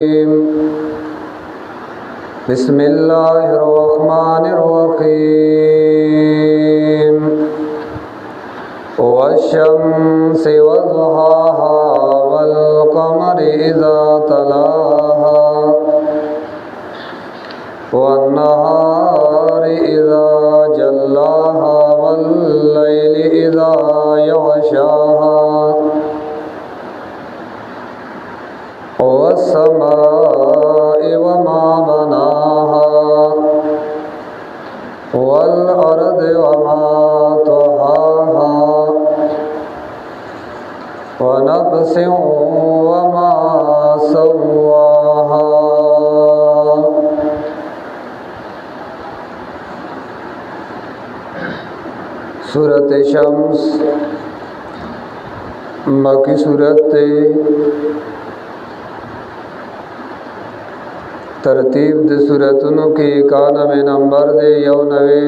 बिस्मिल्लाहिर्रहमानिर्रहीम। वश्शम्सि वज़ुहाहा वल्क़मरि इज़ा तलाहा वन्नहारि इज़ा जल्लाहा वल्लैलि इज़ा यग़शाहा वस्समाइ वमा बनाहा वल्अर्दि वमा तहाहा वनफ़्सिन वमा सव्वाहा। सूरत शम्स मक्की सूरत तरतीब दे सूरतों की 91 नंबर दे यौनवे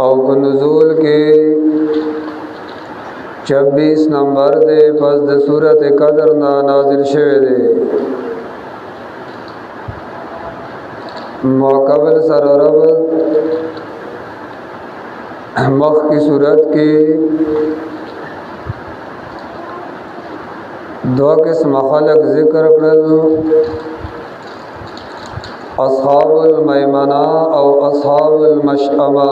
और नुज़ूल के 26 नंबर दे पस दे सूरत कदर ना नाजिल शवे दे मौकबल सररब मख की सूरत की दो किस्म खलक ज़िक्र करल, अस्हाबुल मैमना और अस्हाबुल मशअमा।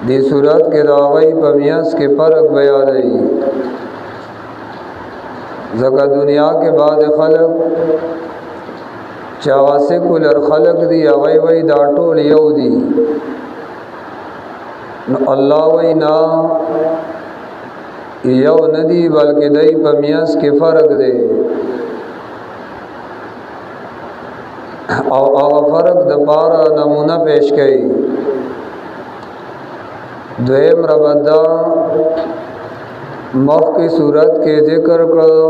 दी सूरत के दागई पमियस के फ़र्क बयान रही ज़का दुनिया के बाद खलक चावा सेकुलर खलक दी अगई वही दाटोल यहूदी अल्लाह वही ना यौ नदी बल्कि दई पमियस के फ़र्क दे और फ़र्क दपारा नमूना पेश कई। द्वेम रबद्दा मख की सूरत के ज़िक्र करो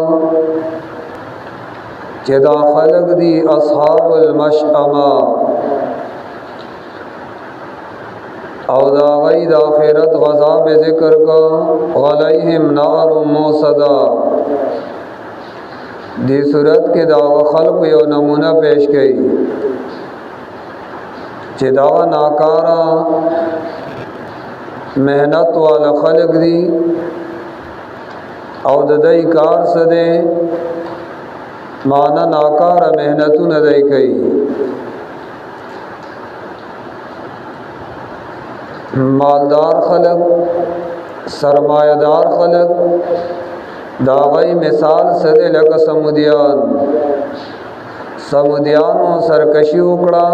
चदा खलक दी अस्हाबुल मशअमा और दागई दाखिरत गज़ाब ज़िक्र का अलैहिम नार मौसदा। दी सूरत के दावा खल्क़ यो नमूना पेश कई चिदा नाकारा मेहनत वाला खल्क़ दी और दई कार सदे माना नाकारा मेहनतु नदई कई। मालदार खलक सरमायादार खलक दागई मिसाल सदे लक समुदियान सरकशी उकड़ा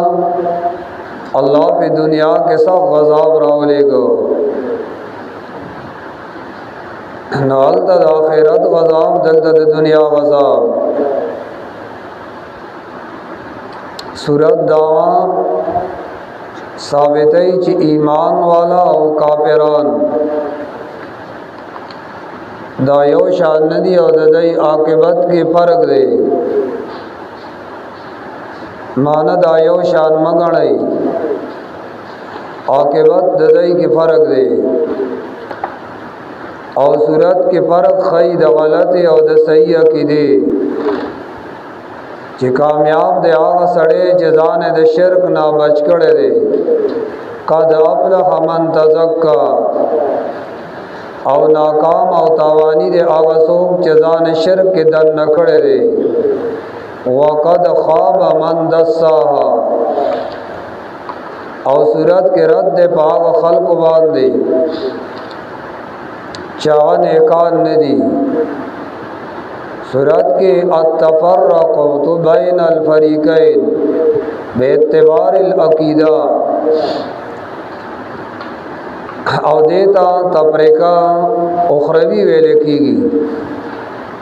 अल्लाह पे दुनिया के सब गज़ाब रावलेगो नाल तद आखिरत गज़ाब दल तद दुनिया गज़ाब। सूरत दावा साबितई ची ईमान वाला और काफिरान दायो शान नदी और दई आकिबत के फ़र्क दे माना दायो शान मगणई आकिबत दई के फ़र्क दे और सूरत के फ़र्क खई द गलत और द सही अकीदे कि कामयाब दे आगा सड़े जजान द शिरक ना बच करे दे कद अफ़लह मन तज़क्का और नाकाम और तावानी दे आगा सोक जजान शिरक के दन न खड़े दे वक़द ख़ाब मन दस्साहा और सूरत के रद्द पाग खल्क़ बांधे चावन एकान नदी। सूरत के अत्तफ़र्रक़ु बैनल फ़रीक़ैन बेइत्तिबारिल अक़ीदा और देता तफ़रीक़ा उखरवी वे लिखीगी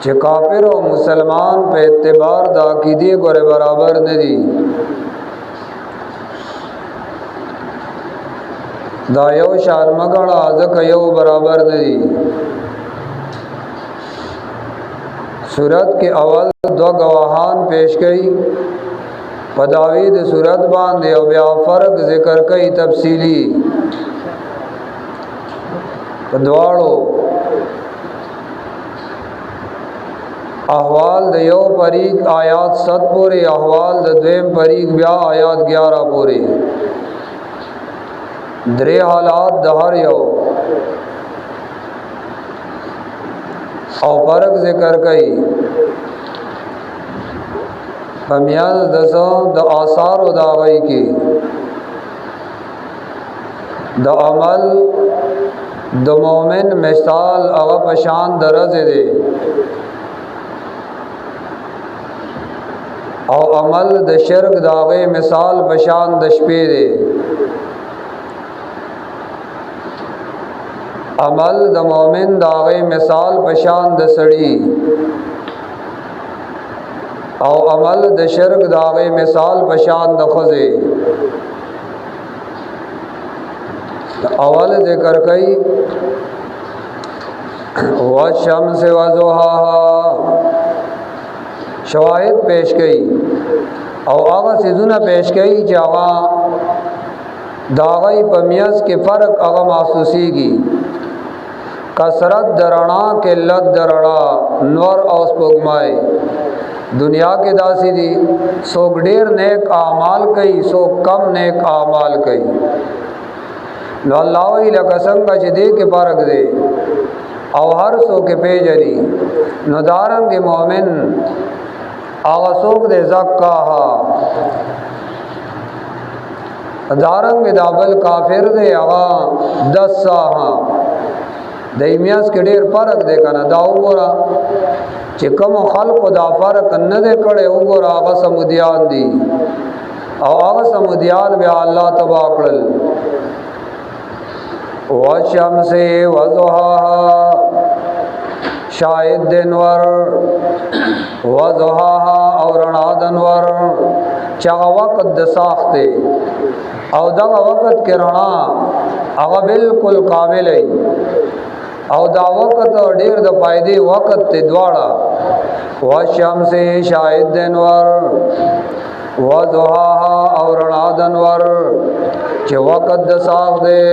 जे काफिर और मुसलमान पे एत्तिबार दा अक़ीदे गोरे बराबर नदी दायो शान मगड़ा ज़क यो बराबर नदी। सूरत के अवल दो गवाहान पेश कई पदावीद सूरत बांधे और ब्या फ़र्क ज़िक्र कई तफसीली द्वाड़ो احوال د یو فریق آیات 7 پوری، احوال د دویم فریق بیا آیات 11 پوری. درې حالات د هر یو او فرق ذکر کئی. پمیاز دسو د آثار و داغی کی د عمل د مومن مثال اغا پشان درز دے او عمل د شرک داغی مثال پشان دشپے دے. عمل د مومن داغی مثال پشان د سڑی او عمل د شرک داغی مثال پشان د خزے. اول ذکر کئی والشمس وضحاها، شواہد پیش کئی او آغا سیزونا پیش کئی چی آغا داغی پمیز کے فرق آغا محسوسی گی. کثرت درنا قلت درنا، نور او سپوږمۍ دنیا کے داسی دی. سوک ډیر نیک اعمال کئی، سوک کم نیک اعمال کئی. نو اللہ وی لکا سنگا چی دے کے پارک دے او ہر سو کے پیجری. نو دارنگ مومن آغا سوک دے زکاہا، دارنگ دابل کافر دے آغا دساہا. دیمیاز کے ډیر فرق دے کنا. دا وګورا چې کوم خلق دا فرق نه دے کړي، وګورا هغه سمودیان دي او هغه سمودیان بیا الله تبا کړل. والشمس وضحاها، شاهد دنور وضحاها او رڼا دنور چې هغه وخت د ساخته او دغه وخت کې رڼا هغه بالکل کامل ای او دا وقت ډیر د پایدې وقت ته دواړه. والشمس شاهد دنور وضحاها او رڼا دنور چې وقت د ساخ دی.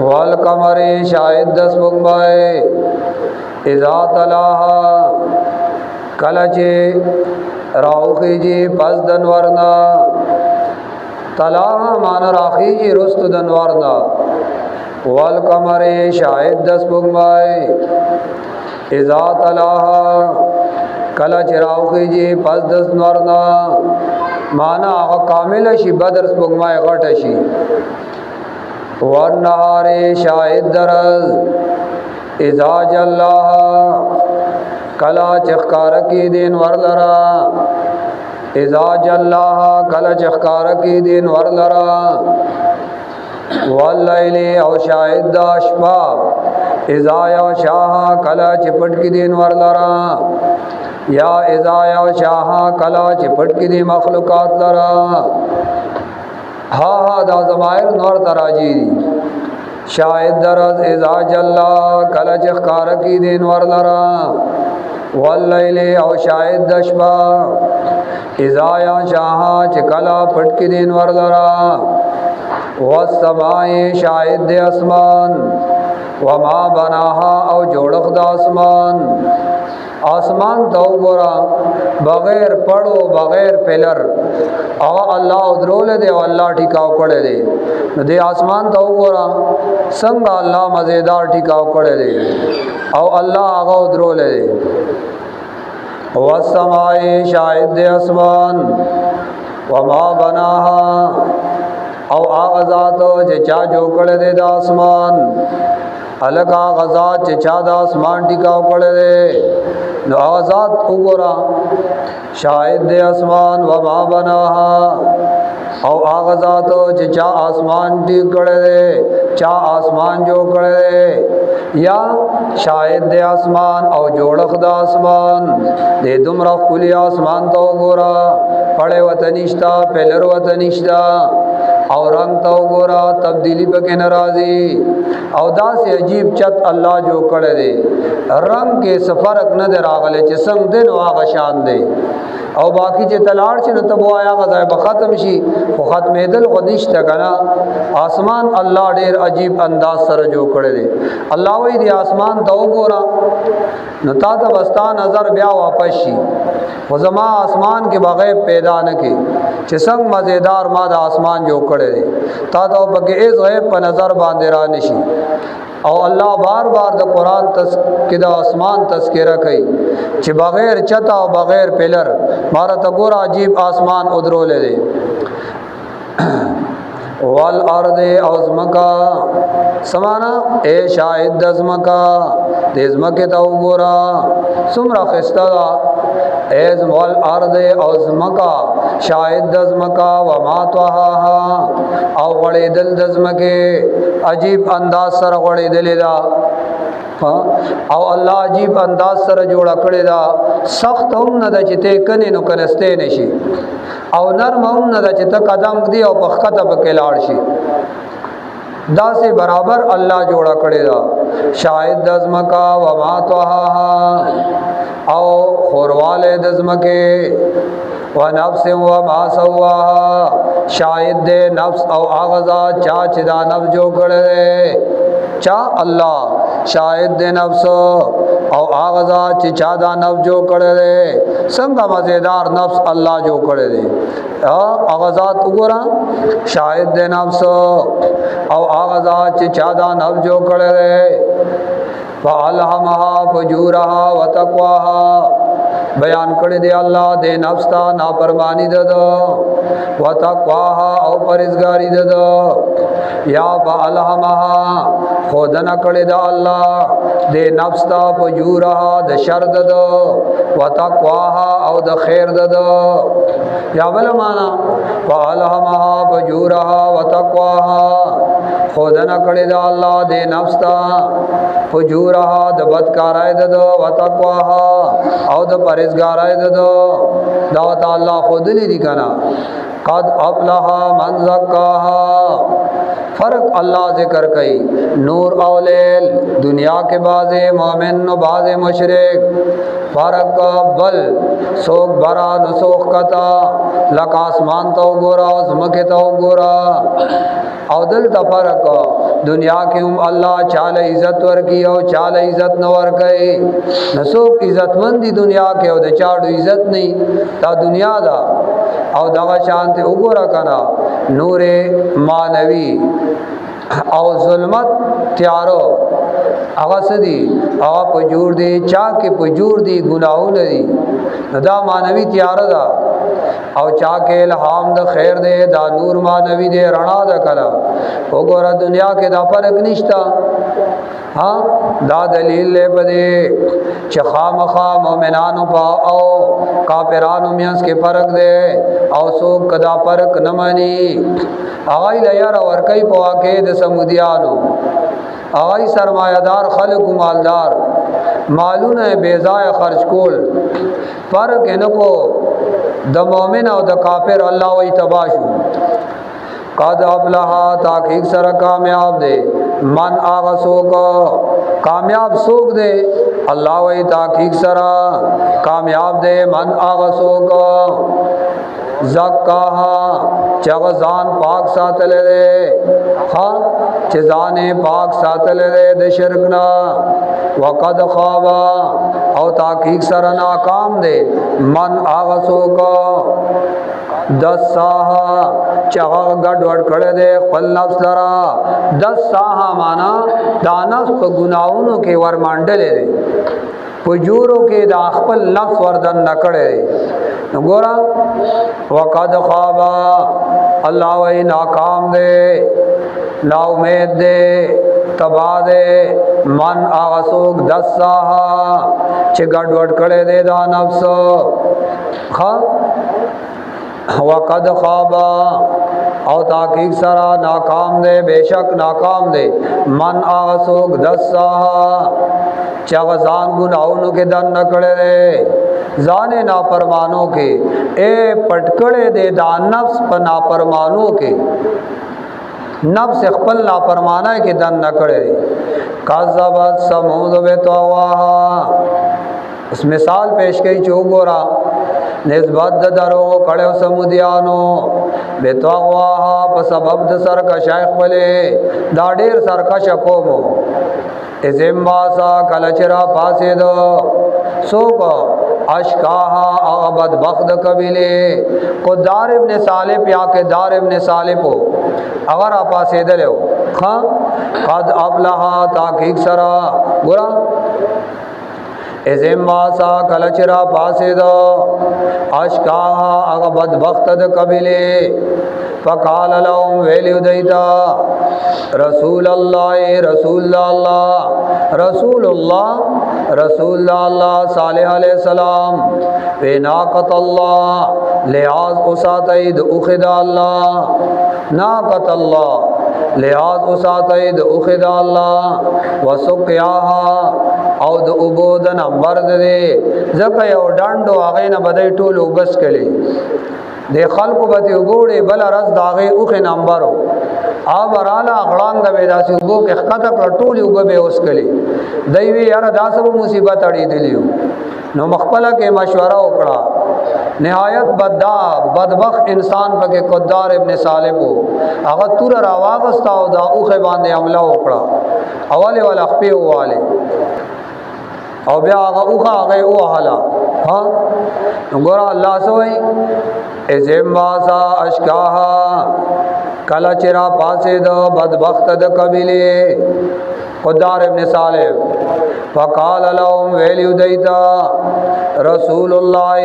والقمر شاهد د سپوږمۍ اذا تلاها، کله چې راوخیږي پس دنورنا. تلاها معنی راخیږي رست دنورنا. والقمر شاهد د سپوږمۍ اذا تلاها، کله چې راوخیږي پس د نورنا. معنا هغه کامل شي، بدر سپوږمۍ غټه شي. والنهار شاهد درز اذا جلاها، کله چې ښکار کی دین ورلرا. اذا جلاها، کله چې ښکار کی دین ورلرا. واللیل او شاهد دا شپا اذا یغشاها، کلا چې پټ کی دین ورلرا. یا اذا یغشاها، کلا چې پټ کی دی مخلوقات لرا. ها دا ضمائر نور تراجی دی. شاهد درز اذا جلا، کلا چې ښکار کی دین ورلرا. واللیل او شاهد د شپا اذا یغشاها، چې کلا پټ کی دین ورلرا. والسماء شاهد د اسمان وما بناها او جوړخ د اسمان. آسمان ته وګورا بغیر پړو بغیر پلر او الله درول دی او الله ټیکاو کړی دی. نو د آسمان ته وګورا څنګه الله مزیدار ټیکاو کړی دی او الله هغه درول دی. والسماء شاهد د اسمان وما بناها او آغازاتو چې چا جو کړی دی د اسمان. الک آغازات چې چا د اسمان ټیکاو کړی دی. نو آغازات وګورا شاهد د اسمان وما بناها او آغازاتو چې چا اسمان ټیک کړی دی، چا اسمان جو کړی دی. یا شاهد د اسمان او جوړخ د اسمان. د دومره کلی اسمان ته وګورا، پړې وته نشتا، پلر وته نشتا. او رنگ تو گورا تبدیلی پکې ناراضي او دا سي عجیب چت الله جو کړی دی رنگ کې سفرک نه دراغله چې څنګه دین واغ شان دی او باقی چې تلاړ شي نو ته وایا غځای به ختم شي خو ختمېدل خو نشته کنه اسمان الله ډېر عجیب انداز سره جو کړی دی الله وی دی اسمان ته وګورا نو تا ته وستا نظر بیا واپس شي خو زما اسمان کې بغیر پیدا نه کې چې څنګه مزیدار ما د اسمان جو کړی دی تا ته پکې ایز غیب په نظر باندې را نشي او الله بار بار د قران کې د اسمان تذکرہ کوي چې بغیر چتا او بغیر پلر مارا ته ګور عجیب اسمان ادرولې دی والارض ازمکا سمانا اے شاهد دزمکا دزمکه تا وګورا سمرا خستا ایز والارض ازمکا شاهد دزمکا وما توها او غړې دل دزمکه عجیب انداز سره غړې دل دا او الله عجیب انداز سره جوړ کړی دا سخت هم نه د چته کني نو کنسته نشي او نرم هم نه د چته قدم دی او پخته پکې لاړ شي دا سے برابر الله جوړ کړی دا شاهد دزمکا و ما توها او خورواله دزمکه و نفس و ما سواها شاهد دے نفس او آغازا چا چې دا نفس جو کړی چا الله شاهد دے نفس او آغازا چې چا دا نفس جو کړی څنګه مزیدار نفس الله جو کړی دی آغازات وګورا شاهد دے نفس او آغازا چې چا دا نفس جو کړی فالهمها فجورها وتقواها بیان کړی دی الله دے نفس تا نافرمانی ده وتقواها او پرهیزګاری ده یا فالهمها خودنه کړی دا الله دے نفس تا فجورها د شر ده وتقواها او د خیر ده یا بل معنا فالهمها فجورها وتقواها خودنه کړی دا الله دے نفس تا فجورها د بدکارای ده وتقواها او د پرهیزګارای ده دا الله خود لري کنه قد افلح من زکاها فرق اللہ ذکر کئی نور اولیل دنیا کے باز مومن و باز مشرق فرق بل سوک برا نسوخ کتا لک آسمان تو گورا زمک تو گورا او دل تا فرق دنیا کے ہم اللہ چال عزت ورکی او چال عزت نور کئی نسوک عزت مندی دنیا کے او دا چاڑو عزت نہیں تا دنیا دا او دغه شانت وګورا کنا نور مانوی او ظلمت تیارو هغه سدي هغه په جوړ دي چا کې په جوړ دي ګناهونه دي دا مانوی تیار ده او چا کې الهام د خیر ده دا نور مانوی دي رڼا ده کلا وګورا دنیا کې دا فرق نشتا ها دا دلیل له بده چې خامخا مؤمنانو په او کافرانو میانس کې فرق ده او سو کدا فرق نه مانی اغای لیا ور کوي په واقع د سمودیانو اغای سرمایدار خلق مالدار مالونه بیزای خرج کول فرق نه کو د مؤمن او د کافر الله وی تباشو قد افلح تحقیق سره کامیاب دے من آغا سوک کامیاب سوک دے اللہ وی تحقیق سره کامیاب دے من آغا سوک زکاها چغزان پاک ساتل دے چزان پاک ساتل دے د شرکنا وقد خوابا او تحقیق سره ناکام دے من آغا سوک دس ساها چغا گڑ وڑ کڑے دے خپل نفس لرا دس ساها مانا دا نفس پا گناہونو کے ورمانڈلے دے پجورو کے دا خپل نفس وردن نکڑے دے گورا وقد خوابا اللہ وی ناکام دے نا امید دے تباہ دے من آغسوک دس ساها چھ گڑ وڑ کڑے دے دا نفس وقد خوابا او تحقیق سرا ناکام دے بے شک ناکام دے من آغسوک دس ساها چغزان گناہونو کے دن نکڑے دے ځان نافرمانو کې اے پټکړې دې دا نفس په نافرمانو کې نفس خپل نافرمانه کې دن نکړې کذبت ثمود بتواها اس مثال پیش کړي چې وګورا نسبت د درو کړو سمودیانو بتواها په سبب د سرکشای خپلې دا ډېر سرکش کومو ازم واسا کلچرا پاسې دو سوق اشکاها عبد بخت قبیله قدار ابن صالح یا کہ دار ابن صالح کو اگر اپا سیدلو خاں قد ابلہا تاکیق سرا گرا ازم واسا کلچرا پاسے دو اشکاها عبد بخت قبیله فقال لهم ویلیو دیتا رسول اللہ صالح علیہ السلام ناقت اللہ لحاظ اساتید اخد اللہ ناقت اللہ لحاظ اساتید اخد اللہ وسقیاها او د عبود نمبر دے زکا یو ڈانڈو آغین بدای ټول وبس کلی د خلکو به وګوړي بل رس داغه اوخه نمبرو ابراله غړانګ به داسې وګو کې خطه پټولي وګ به اوس کلی دوی یاره داسو مصیبت اړې دیلیو نو مخبله کې مشوره وکړه نهایت بدبخت انسان پکې قدار ابن صالح وو هغه تور راواغستا او دا اوخه باندې حمله وکړه اوله ول خپې واله او بیا هغه اوخه هغه وهلا ها وګوره الله سوئی ازم واسا اشکاها کلا چرا پاسے دو بدبخت د قبیله قدار ابن صالح فقال لهم ویلیو دیتا رسول اللہ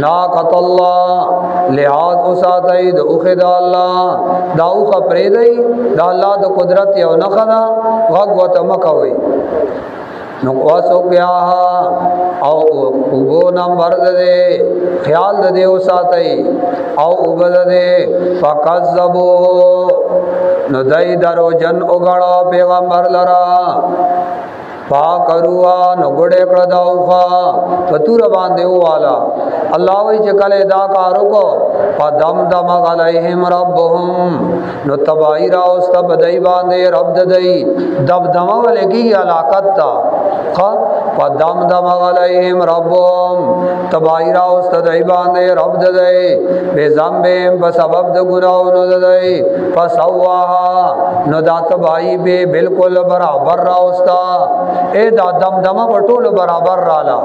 ناقت اللہ لحاظ اساتید اخد اللہ دا اوخا پریدئی دا اللہ دا قدرت یو نخدا غگوت مکوئی نقواسو کیاها او اوبو نمبر دے خیال دے اساتئی او اوبد دے فکذبو نو دای درو جن اگڑا پیغمبر لرا پاکروا نو گڑے کړه دا اوخا پتور باندې والا الله وی چې کله دا کارو کو فدمدم علیہم ربهم نو تبای را اوست بدای باندې رب دای دبدمه ولګي علاقت تا فدمدم علیہم ربهم تبای را اوست دای باندې رب دای به ذنبهم په سبب د ګناونو دای فسواها نو دا تبای به بالکل برابر را اوستا اے دا دمدمه پټول برابر رالا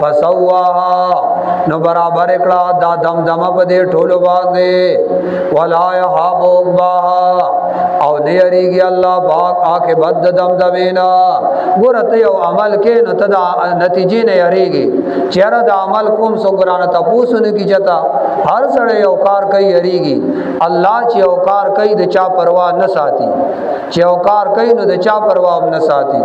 فسواها نو برابر کړه دا دمدمه په دې ټولو باندې ولا يحابو باها او نه یریږي الله پاک آکه بد دمدمینا ګورته یو عمل کې نو تدا نتیجې نه یریږي چیرې دا عمل کوم سو ګرانه تاسو نه کی جتا هر سړی یو کار کوي یریږي الله چې یو کار کوي د چا پروا نه ساتي چې یو کار کوي نو د چا پروا نه ساتي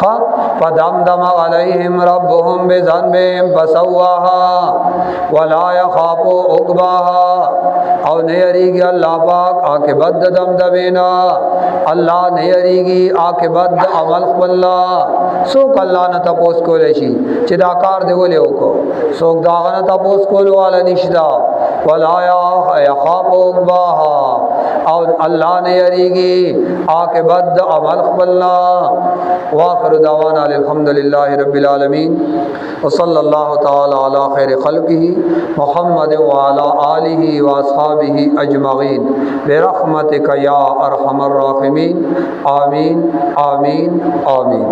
ها فدمدم علیہم ربهم بذنبهم فسواها ولا يخاف عقباها او نه یریږي الله پاک عاقبت دمدمینا الله نه یریږي عاقبت عمل خپل سوک الله نه تاسو کولای شي چې دا کار دی ولې وکړو سوک دا نه تاسو کول والا نشدا ولا يخاف عقباها او الله نه یریږي عاقبت عمل خپل واخر دعوانا الحمدللہ رب العالمین وصلی اللہ تعالی علی خیر خلقہ محمد وعلی آلہ واصحابہ اجمعین برحمتک یا ارحم الراحمین آمین آمین آمین